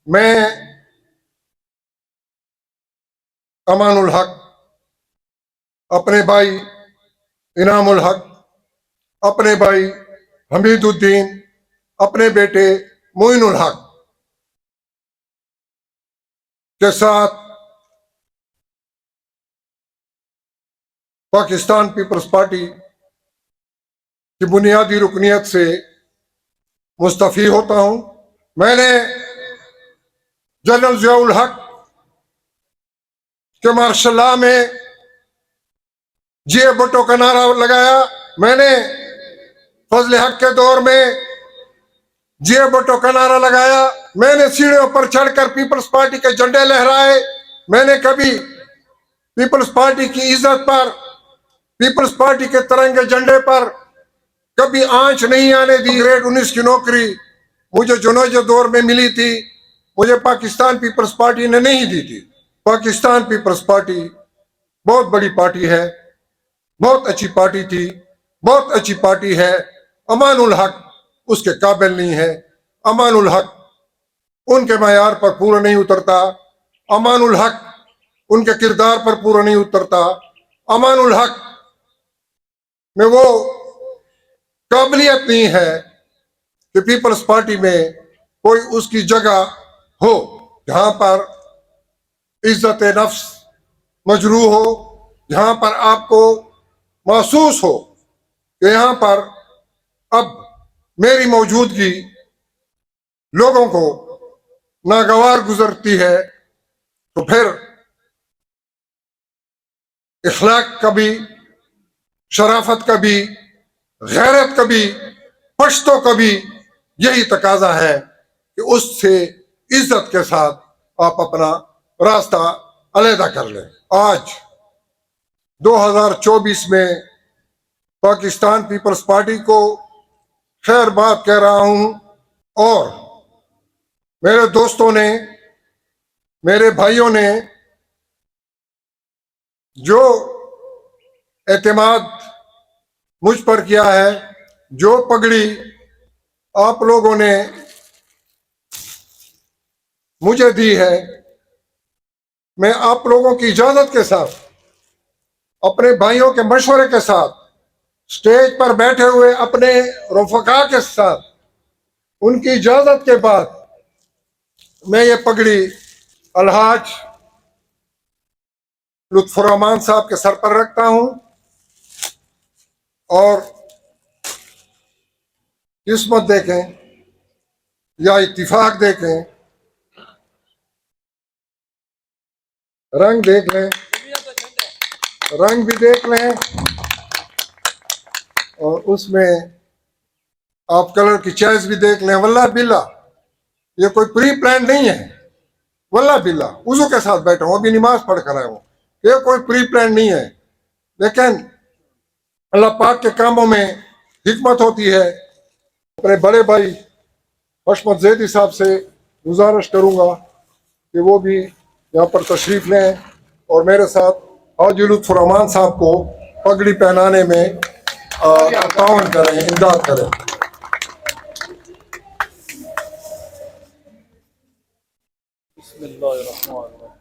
میں امان الحق، اپنے بھائی انعام الحق، اپنے بھائی حمید الدین، اپنے بیٹے معین الحق کے ساتھ پاکستان پیپلز پارٹی کی بنیادی رکنیت سے مستعفی ہوتا ہوں۔ میں نے جنرل ضیاء الحق کے مارشل لاء میں جی اے بھٹو کا نعرہ لگایا، میں نے فضل حق کے دور میں جی اے بھٹو کا نعرہ لگایا، میں نے سیڑھیوں پر چڑھ کر پیپلز پارٹی کے جھنڈے لہرائے، میں نے کبھی پیپلز پارٹی کی عزت پر، پیپلز پارٹی کے ترنگے جھنڈے پر کبھی آنچ نہیں آنے دی۔ گریڈ 19 کی نوکری مجھے جنوج دور میں ملی تھی، مجھے پاکستان پیپلز پارٹی نے نہیں دی تھی۔ پاکستان پیپلز پارٹی بہت بڑی پارٹی ہے، بہت اچھی پارٹی تھی، بہت اچھی پارٹی ہے۔ امان الحق اس کے قابل نہیں ہے، امان الحق ان کے معیار پر پورا نہیں اترتا، امان الحق ان کے کردار پر پورا نہیں اترتا، امان الحق میں وہ قابلیت نہیں ہے کہ پیپلز پارٹی میں کوئی اس کی جگہ ہو جہاں پر عزت نفس مجروح ہو، جہاں پر آپ کو محسوس ہو کہ یہاں پر اب میری موجودگی لوگوں کو ناگوار گزرتی ہے، تو پھر اخلاق کا بھی، شرافت کا بھی، غیرت کا بھی، پشتوں کا بھی یہی تقاضا ہے کہ اس سے عزت کے ساتھ آپ اپنا راستہ علیحدہ کر لیں۔ آج 2024 میں پاکستان پیپلز پارٹی کو خیر بات کہہ رہا ہوں، اور میرے دوستوں نے، میرے بھائیوں نے جو اعتماد مجھ پر کیا ہے، جو پگڑی آپ لوگوں نے مجھے دی ہے، میں آپ لوگوں کی اجازت کے ساتھ، اپنے بھائیوں کے مشورے کے ساتھ، سٹیج پر بیٹھے ہوئے اپنے رفقا کے ساتھ، ان کی اجازت کے بعد میں یہ پگڑی الحاج لطف الرحمان صاحب کے سر پر رکھتا ہوں، اور قسمت دیکھیں یا اتفاق دیکھیں، رنگ دیکھ لیں، رنگ بھی دیکھ لیں، اور اس میں آپ کلر کی چوائس بھی دیکھ لیں۔ واللہ باللہ یہ کوئی پری پلان نہیں ہے، واللہ باللہ وضو کے ساتھ بیٹھا ہوں، ابھی نماز پڑھ کر آیا ہوں، یہ کوئی پری پلان نہیں ہے، لیکن اللہ پاک کے کاموں میں حکمت ہوتی ہے۔ اپنے بڑے بھائی حشمت زیدی صاحب سے گزارش کروں گا کہ وہ بھی یہاں پر تشریف لیں اور میرے ساتھ حاجی لطف الرحمان صاحب کو پگڑی پہنانے میں تعاون کریں، امداد کریں۔ بسم اللہ الرحمن الرحیم۔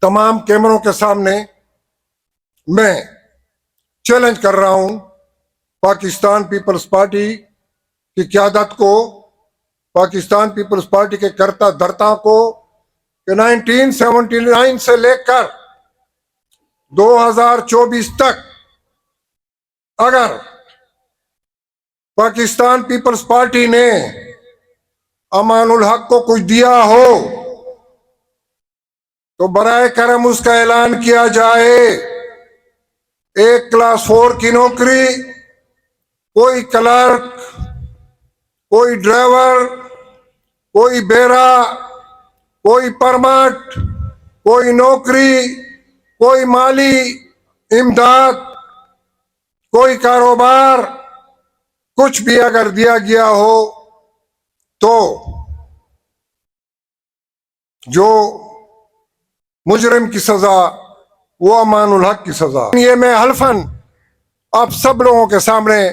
تمام کیمروں کے سامنے میں چیلنج کر رہا ہوں پاکستان پیپلز پارٹی کی قیادت کو، پاکستان پیپلز پارٹی کے کرتا دھرتا کو، کہ 1979 سے لے کر 2024 تک اگر پاکستان پیپلز پارٹی نے امان الحق کو کچھ دیا ہو تو برائے کرم اس کا اعلان کیا جائے۔ ایک کلاس 4 کی نوکری، کوئی کلرک، کوئی ڈرائیور، کوئی بیرا، کوئی پرمٹ، کوئی نوکری، کوئی مالی امداد، کوئی کاروبار، کچھ بھی اگر دیا گیا ہو تو جو مجرم کی سزا وہ امان الحق کی سزا۔ یہ میں حلفاً آپ سب لوگوں کے سامنے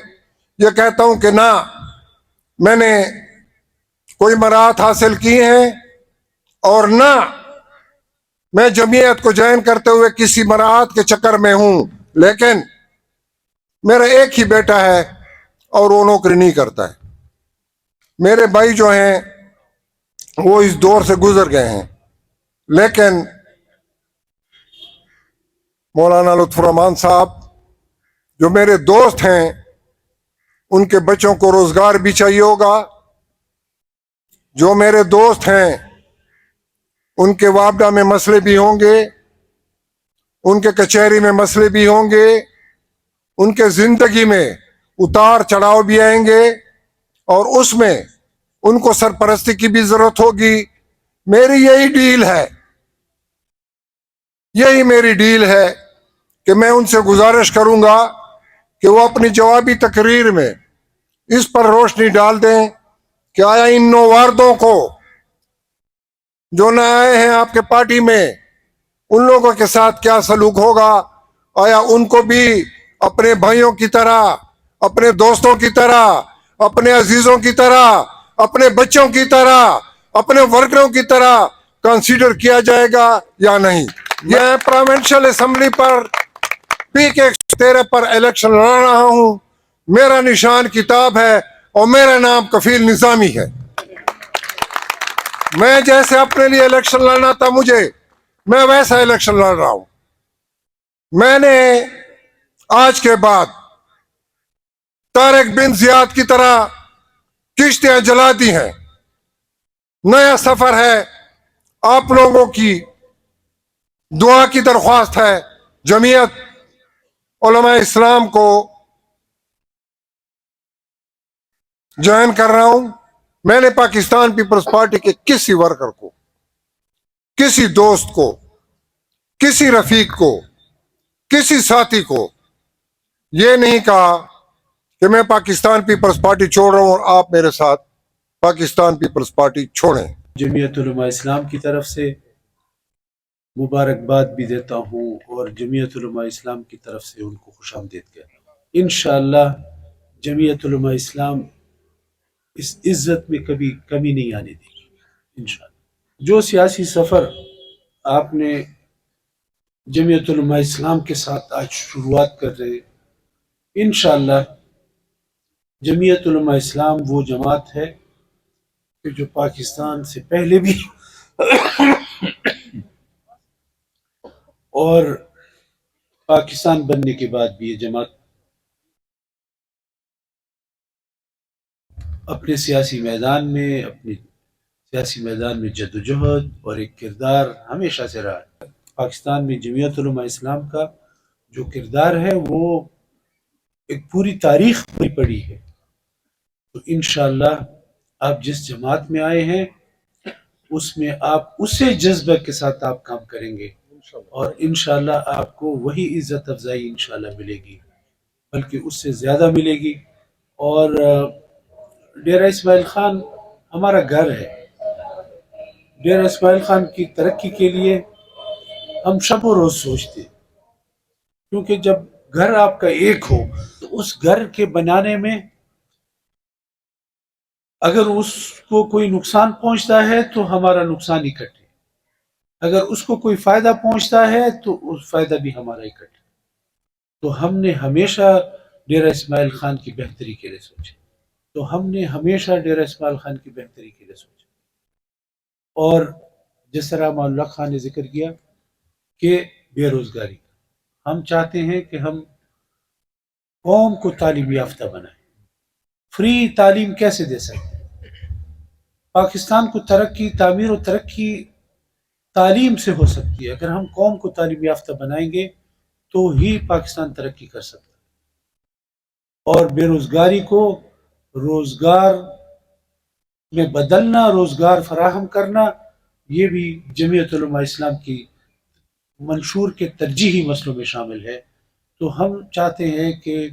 یہ کہتا ہوں کہ نہ میں نے کوئی مراحت حاصل کی ہیں اور نہ میں جمعیت کو جوائن کرتے ہوئے کسی مراحت کے چکر میں ہوں، لیکن میرا ایک ہی بیٹا ہے اور وہ نوکری نہیں کرتا ہے۔ میرے بھائی جو ہیں وہ اس دور سے گزر گئے ہیں، لیکن مولانا لطف الرحمان صاحب جو میرے دوست ہیں ان کے بچوں کو روزگار بھی چاہیے ہوگا، جو میرے دوست ہیں ان کے وابڈہ میں مسئلے بھی ہوں گے، ان کے کچہری میں مسئلے بھی ہوں گے، ان کے زندگی میں اتار چڑھاؤ بھی آئیں گے، اور اس میں ان کو سرپرستی کی بھی ضرورت ہوگی۔ میری یہی ڈیل ہے، یہی میری ڈیل ہے کہ میں ان سے گزارش کروں گا کہ وہ اپنی جوابی تقریر میں اس پر روشنی ڈال دیں کہ آیا ان نوواردوں کو جو نہ آئے ہیں آپ کے پارٹی میں ان لوگوں کے ساتھ کیا سلوک ہوگا؟ آیا ان کو بھی اپنے بھائیوں کی طرح، اپنے دوستوں کی طرح، اپنے عزیزوں کی طرح، اپنے بچوں کی طرح، اپنے ورکروں کی طرح کنسیڈر کیا جائے گا یا نہیں؟ میں پروونشل اسمبلی پر PK13 پر الیکشن لڑ رہا ہوں، میرا نشان کتاب ہے اور میرا نام کفیل نظامی ہے۔ میں جیسے اپنے لیے الیکشن لڑنا تھا میں ویسا الیکشن لڑ رہا ہوں۔ میں نے آج کے بعد طارق بن زیاد کی طرح کشتیاں جلا دی ہیں، نیا سفر ہے، آپ لوگوں کی دعا کی درخواست ہے۔ جمعیت علماء اسلام کو جوائن کر رہا ہوں۔ میں نے پاکستان پیپلز پارٹی کے کسی ورکر کو، کسی دوست کو، کسی رفیق کو، کسی ساتھی کو یہ نہیں کہا کہ میں پاکستان پیپلز پارٹی چھوڑ رہا ہوں اور آپ میرے ساتھ پاکستان پیپلز پارٹی چھوڑیں۔ جمعیت علماء اسلام کی طرف سے مبارکباد بھی دیتا ہوں اور جمعیت علماء اسلام کی طرف سے ان کو خوش آمدید کہتا ہوں۔ انشاءاللہ جمعیت علماء اسلام اس عزت میں کبھی کمی نہیں آنے دے گی انشاءاللہ۔ جو سیاسی سفر آپ نے جمعیت علماء اسلام کے ساتھ آج شروعات کر رہے ہیں، انشاءاللہ جمعیت علماء اسلام وہ جماعت ہے کہ جو پاکستان سے پہلے بھی اور پاکستان بننے کے بعد بھی یہ جماعت اپنے سیاسی میدان میں جدوجہد اور ایک کردار ہمیشہ سے رہا ہے۔ پاکستان میں جمعیت علماء اسلام کا جو کردار ہے وہ ایک پوری تاریخ پڑی ہے۔ تو انشاءاللہ آپ جس جماعت میں آئے ہیں اس میں آپ اسی جذبہ کے ساتھ آپ کام کریں گے اور انشاءاللہ آپ کو وہی عزت افزائی انشاءاللہ ملے گی، بلکہ اس سے زیادہ ملے گی۔ اور ڈیرہ اسماعیل خان ہمارا گھر ہے۔ ڈیرہ اسماعیل خان کی ترقی کے لیے ہم شب و روز سوچتے ہیں، کیونکہ جب گھر آپ کا ایک ہو تو اس گھر کے بنانے میں اگر اس کو کوئی نقصان پہنچتا ہے تو ہمارا نقصان اکٹھے، اگر اس کو کوئی فائدہ پہنچتا ہے تو اس فائدہ بھی ہمارا اکٹھے۔ تو ہم نے ہمیشہ ڈیرہ اسماعیل خان کی بہتری کے لیے سوچا، ڈیرہ اسماعیل خان کی بہتری کے لیے سوچا۔ اور جس طرح مولانا خان نے ذکر کیا کہ بے روزگاری، ہم چاہتے ہیں کہ ہم قوم کو تعلیم یافتہ بنائیں۔ فری تعلیم کیسے دے سکتے ہیں؟ پاکستان کو تعمیر و ترقی تعلیم سے ہو سکتی ہے۔ اگر ہم قوم کو تعلیم یافتہ بنائیں گے تو ہی پاکستان ترقی کر سکتا ہے۔ اور بے روزگاری کو روزگار میں بدلنا، روزگار فراہم کرنا، یہ بھی جمعیت علماء اسلام کی منشور کے ترجیحی مسئلوں میں شامل ہے۔ تو ہم چاہتے ہیں کہ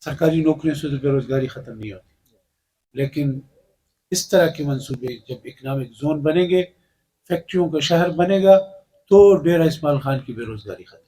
سرکاری نوکریوں سے تو بے روزگاری ختم نہیں ہوتی، لیکن اس طرح کے منصوبے جب اکنامک زون بنیں گے، فیکٹریوں کا شہر بنے گا، تو ڈیرہ اسماعیل خان کی بے روزگاری ختم